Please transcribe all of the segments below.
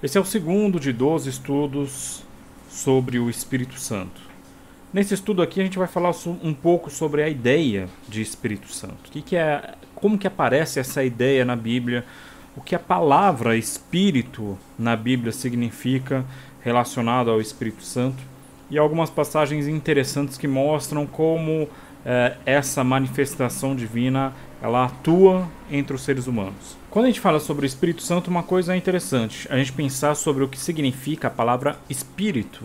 Esse é o segundo de 12 estudos sobre o Espírito Santo. Nesse estudo aqui a gente vai falar um pouco sobre a ideia de Espírito Santo. Como que aparece essa ideia na Bíblia, o que a palavra Espírito na Bíblia significa relacionado ao Espírito Santo e algumas passagens interessantes que mostram como essa manifestação divina ela atua entre os seres humanos. Quando a gente fala sobre o Espírito Santo, uma coisa é interessante, a gente pensar sobre o que significa a palavra Espírito.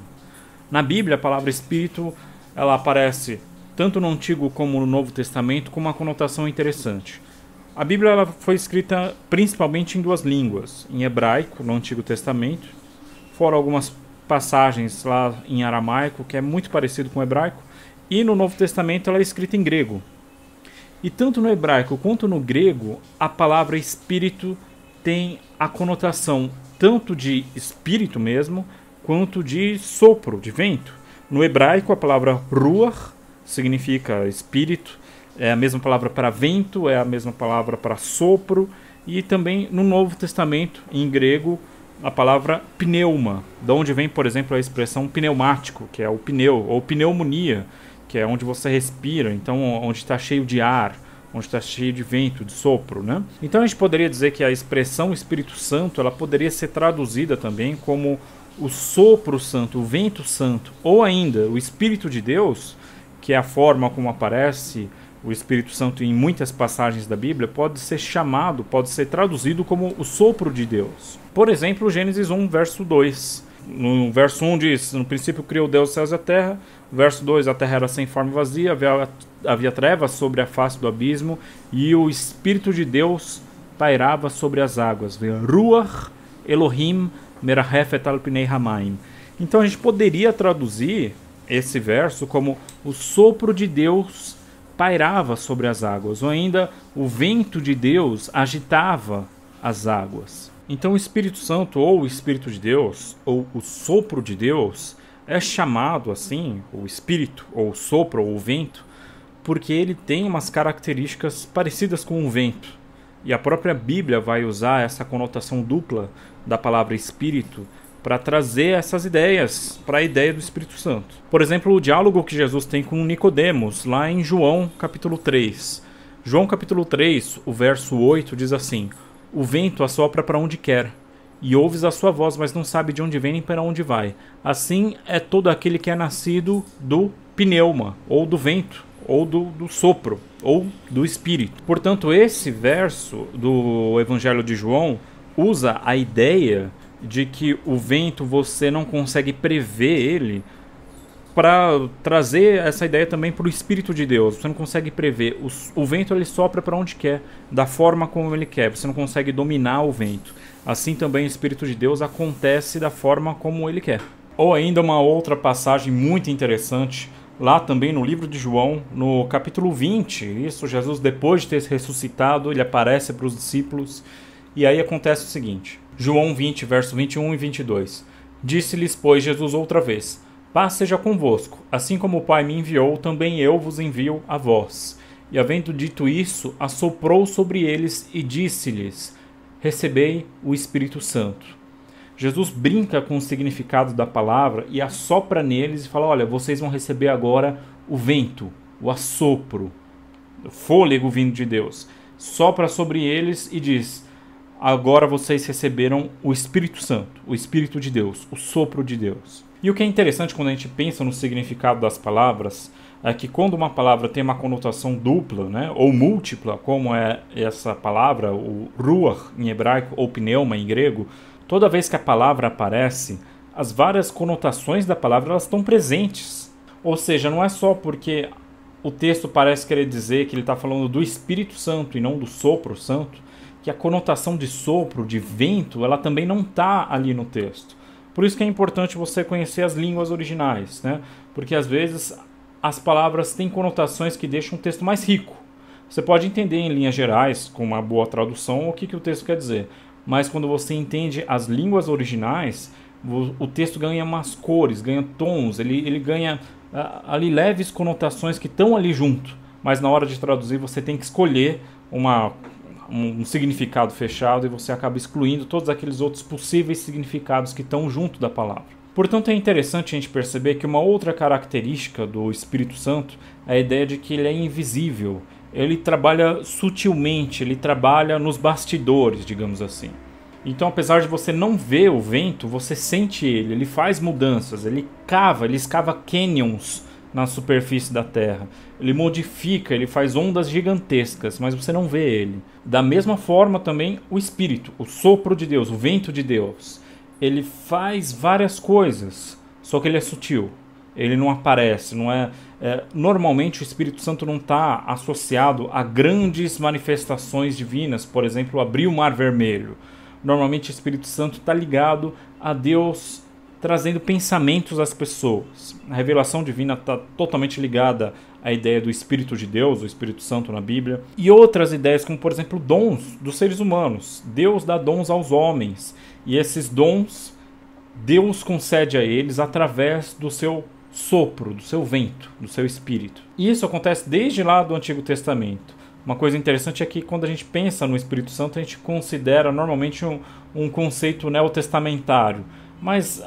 Na Bíblia, a palavra Espírito ela aparece tanto no Antigo como no Novo Testamento com uma conotação interessante. A Bíblia ela foi escrita principalmente em duas línguas, em hebraico, no Antigo Testamento, fora algumas passagens lá em aramaico, que é muito parecido com o hebraico, e no Novo Testamento ela é escrita em grego. E tanto no hebraico quanto no grego, a palavra espírito tem a conotação tanto de espírito mesmo, quanto de sopro, de vento. No hebraico, a palavra ruach significa espírito, é a mesma palavra para vento, é a mesma palavra para sopro, e também no Novo Testamento, em grego, a palavra pneuma, de onde vem, por exemplo, a expressão pneumático, que é o pneu, ou pneumonia, que é onde você respira, então onde está cheio de ar, onde está cheio de vento, de sopro, né? Então a gente poderia dizer que a expressão Espírito Santo, ela poderia ser traduzida também como o sopro santo, o vento santo, ou ainda o Espírito de Deus, que é a forma como aparece o Espírito Santo em muitas passagens da Bíblia, pode ser chamado, pode ser traduzido como o sopro de Deus. Por exemplo, Gênesis 1, verso 2. No verso 1 diz, no princípio criou Deus os céus e a terra. Verso 2, a terra era sem forma e vazia, havia trevas sobre a face do abismo, e o Espírito de Deus pairava sobre as águas. Ruach Elohim merahefet al pnei hamayim. Então a gente poderia traduzir esse verso como o sopro de Deus pairava sobre as águas, ou ainda o vento de Deus agitava as águas. Então o Espírito Santo, ou o Espírito de Deus, ou o sopro de Deus, é chamado assim, o Espírito, ou o sopro, ou o vento, porque ele tem umas características parecidas com o vento. E a própria Bíblia vai usar essa conotação dupla da palavra Espírito para trazer essas ideias para a ideia do Espírito Santo. Por exemplo, o diálogo que Jesus tem com Nicodemos, lá em João capítulo 3. João capítulo 3, o verso 8 diz assim: o vento assopra para onde quer, e ouves a sua voz, mas não sabe de onde vem nem para onde vai. Assim é todo aquele que é nascido do pneuma, ou do vento, ou do sopro, ou do Espírito. Portanto, esse verso do Evangelho de João usa a ideia de que o vento você não consegue prever ele, para trazer essa ideia também para o Espírito de Deus. Você não consegue prever. O vento ele sopra para onde quer, da forma como ele quer. Você não consegue dominar o vento. Assim também o Espírito de Deus acontece da forma como ele quer. Ou ainda uma outra passagem muito interessante, lá também no livro de João, no capítulo 20. Isso, Jesus, depois de ter ressuscitado, ele aparece para os discípulos. E aí acontece o seguinte. João 20, verso 21 e 22. Disse-lhes, pois, Jesus outra vez: paz seja convosco, assim como o Pai me enviou, também eu vos envio a vós. E havendo dito isso, assoprou sobre eles e disse-lhes: recebei o Espírito Santo. Jesus brinca com o significado da palavra e assopra neles e fala: olha, vocês vão receber agora o vento, o assopro, o fôlego vindo de Deus. Sopra sobre eles e diz: agora vocês receberam o Espírito Santo, o Espírito de Deus, o sopro de Deus. E o que é interessante quando a gente pensa no significado das palavras é que quando uma palavra tem uma conotação dupla, né, ou múltipla, como é essa palavra, o ruach em hebraico ou pneuma em grego, toda vez que a palavra aparece, as várias conotações da palavra elas estão presentes. Ou seja, não é só porque o texto parece querer dizer que ele está falando do Espírito Santo e não do sopro santo, que a conotação de sopro, de vento, ela também não está ali no texto. Por isso que é importante você conhecer as línguas originais, né? Porque às vezes as palavras têm conotações que deixam o texto mais rico. Você pode entender em linhas gerais, com uma boa tradução, o que o texto quer dizer. Mas quando você entende as línguas originais, o texto ganha umas cores, ganha tons, ele ganha ali leves conotações que estão ali junto. Mas na hora de traduzir você tem que escolher um significado fechado e você acaba excluindo todos aqueles outros possíveis significados que estão junto da palavra. Portanto, é interessante a gente perceber que uma outra característica do Espírito Santo é a ideia de que ele é invisível. Ele trabalha sutilmente, ele trabalha nos bastidores, digamos assim. Então, apesar de você não ver o vento, você sente ele faz mudanças, ele escava canyons na superfície da terra. Ele modifica, ele faz ondas gigantescas, mas você não vê ele. Da mesma forma também o Espírito, o sopro de Deus, o vento de Deus. Ele faz várias coisas, só que ele é sutil. Ele não aparece, não é... Normalmente o Espírito Santo não está associado a grandes manifestações divinas, por exemplo, abrir o Mar Vermelho. Normalmente o Espírito Santo está ligado a Deus trazendo pensamentos às pessoas. A revelação divina está totalmente ligada à ideia do Espírito de Deus, o Espírito Santo na Bíblia. E outras ideias, como por exemplo dons dos seres humanos. Deus dá dons aos homens. E esses dons, Deus concede a eles através do seu sopro, do seu vento, do seu Espírito. E isso acontece desde lá do Antigo Testamento. Uma coisa interessante é que quando a gente pensa no Espírito Santo, a gente considera normalmente um conceito neotestamentário. Mas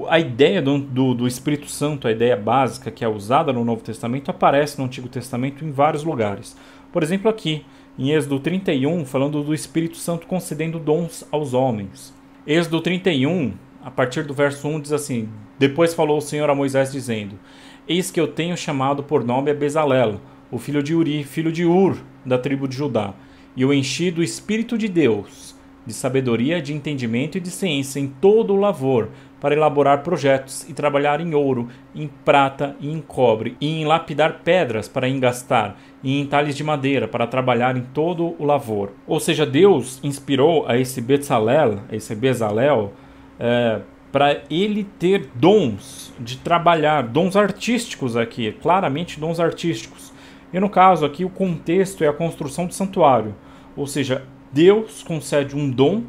a ideia do Espírito Santo, a ideia básica que é usada no Novo Testamento, aparece no Antigo Testamento em vários lugares. Por exemplo, aqui, em Êxodo 31, falando do Espírito Santo concedendo dons aos homens. Êxodo 31, a partir do verso 1, diz assim: Depois falou o Senhor a Moisés, dizendo: Eis que eu tenho chamado por nome a Bezalel, o filho de Uri, filho de Ur, da tribo de Judá, e o enchi do Espírito de Deus, de sabedoria, de entendimento e de ciência em todo o lavor, para elaborar projetos e trabalhar em ouro, em prata e em cobre, e em lapidar pedras para engastar, e em talhes de madeira para trabalhar em todo o lavor. Ou seja, Deus inspirou a esse Bezalel, para ele ter dons de trabalhar, dons artísticos aqui, claramente dons artísticos. E no caso aqui o contexto é a construção do santuário, ou seja, Deus concede um dom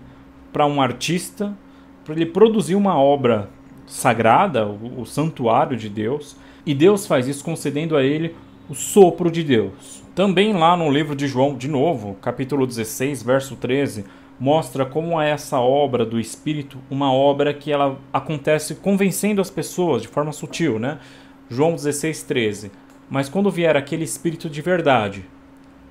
para um artista, para ele produzir uma obra sagrada, o santuário de Deus, e Deus faz isso concedendo a ele o sopro de Deus. Também lá no livro de João, de novo, capítulo 16, verso 13, mostra como é essa obra do Espírito, uma obra que ela acontece convencendo as pessoas de forma sutil, né? João 16, 13. Mas quando vier aquele Espírito de verdade,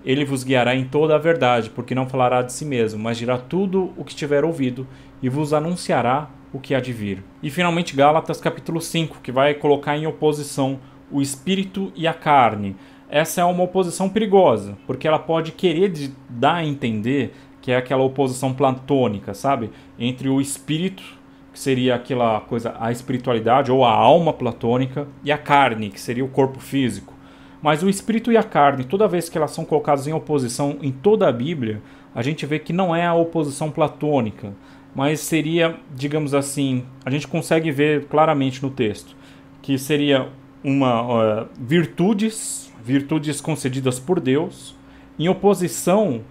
ele vos guiará em toda a verdade, porque não falará de si mesmo, mas dirá tudo o que tiver ouvido e vos anunciará o que há de vir. E finalmente Gálatas capítulo 5, que vai colocar em oposição o Espírito e a carne. Essa é uma oposição perigosa, porque ela pode querer dar a entender que é aquela oposição platônica, sabe? Entre o Espírito, que seria aquela coisa, a espiritualidade ou a alma platônica, e a carne, que seria o corpo físico. Mas o Espírito e a carne, toda vez que elas são colocadas em oposição em toda a Bíblia, a gente vê que não é a oposição platônica, mas seria, digamos assim, a gente consegue ver claramente no texto, que seria virtudes concedidas por Deus, em oposição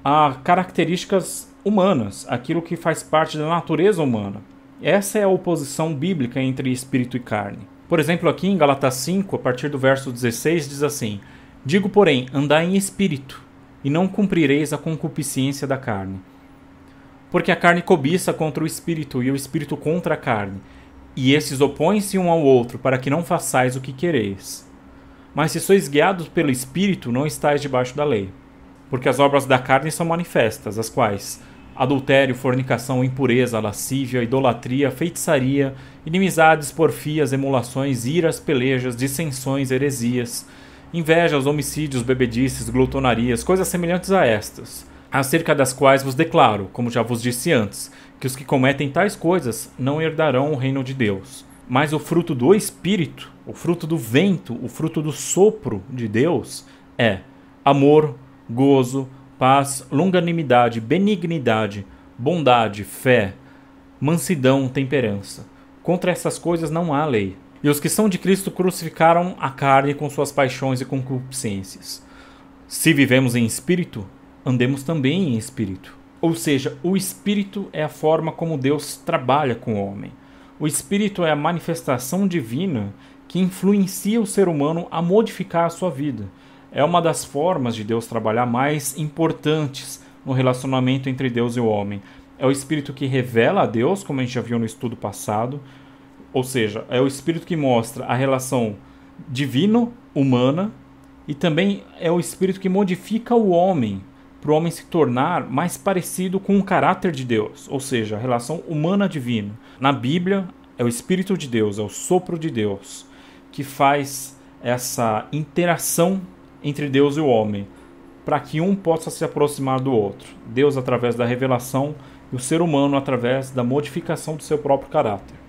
a características humanas, aquilo que faz parte da natureza humana. Essa é a oposição bíblica entre espírito e carne. Por exemplo, aqui em Gálatas 5, a partir do verso 16, diz assim: Digo, porém, andai em espírito, e não cumprireis a concupiscência da carne. Porque a carne cobiça contra o espírito, e o espírito contra a carne. E esses opõem-se um ao outro, para que não façais o que quereis. Mas se sois guiados pelo espírito, não estáis debaixo da lei. Porque as obras da carne são manifestas, as quais: adultério, fornicação, impureza, lascívia, idolatria, feitiçaria, inimizades, porfias, emulações, iras, pelejas, dissensões, heresias, invejas, homicídios, bebedices, glutonarias, coisas semelhantes a estas, acerca das quais vos declaro, como já vos disse antes, que os que cometem tais coisas não herdarão o reino de Deus. Mas o fruto do Espírito, o fruto do vento, o fruto do sopro de Deus é amor, gozo, paz, longanimidade, benignidade, bondade, fé, mansidão, temperança. Contra essas coisas não há lei. E os que são de Cristo crucificaram a carne com suas paixões e concupiscências. Se vivemos em espírito, andemos também em espírito. Ou seja, o espírito é a forma como Deus trabalha com o homem. O espírito é a manifestação divina que influencia o ser humano a modificar a sua vida. é uma das formas de Deus trabalhar mais importantes no relacionamento entre Deus e o homem. É o Espírito que revela a Deus, como a gente já viu no estudo passado, ou seja, é o Espírito que mostra a relação divino-humana, e também é o Espírito que modifica o homem, para o homem se tornar mais parecido com o caráter de Deus, ou seja, a relação humana-divina. Na Bíblia, é o Espírito de Deus, é o sopro de Deus, que faz essa interação entre Deus e o homem, para que um possa se aproximar do outro. Deus através da revelação e o ser humano através da modificação do seu próprio caráter.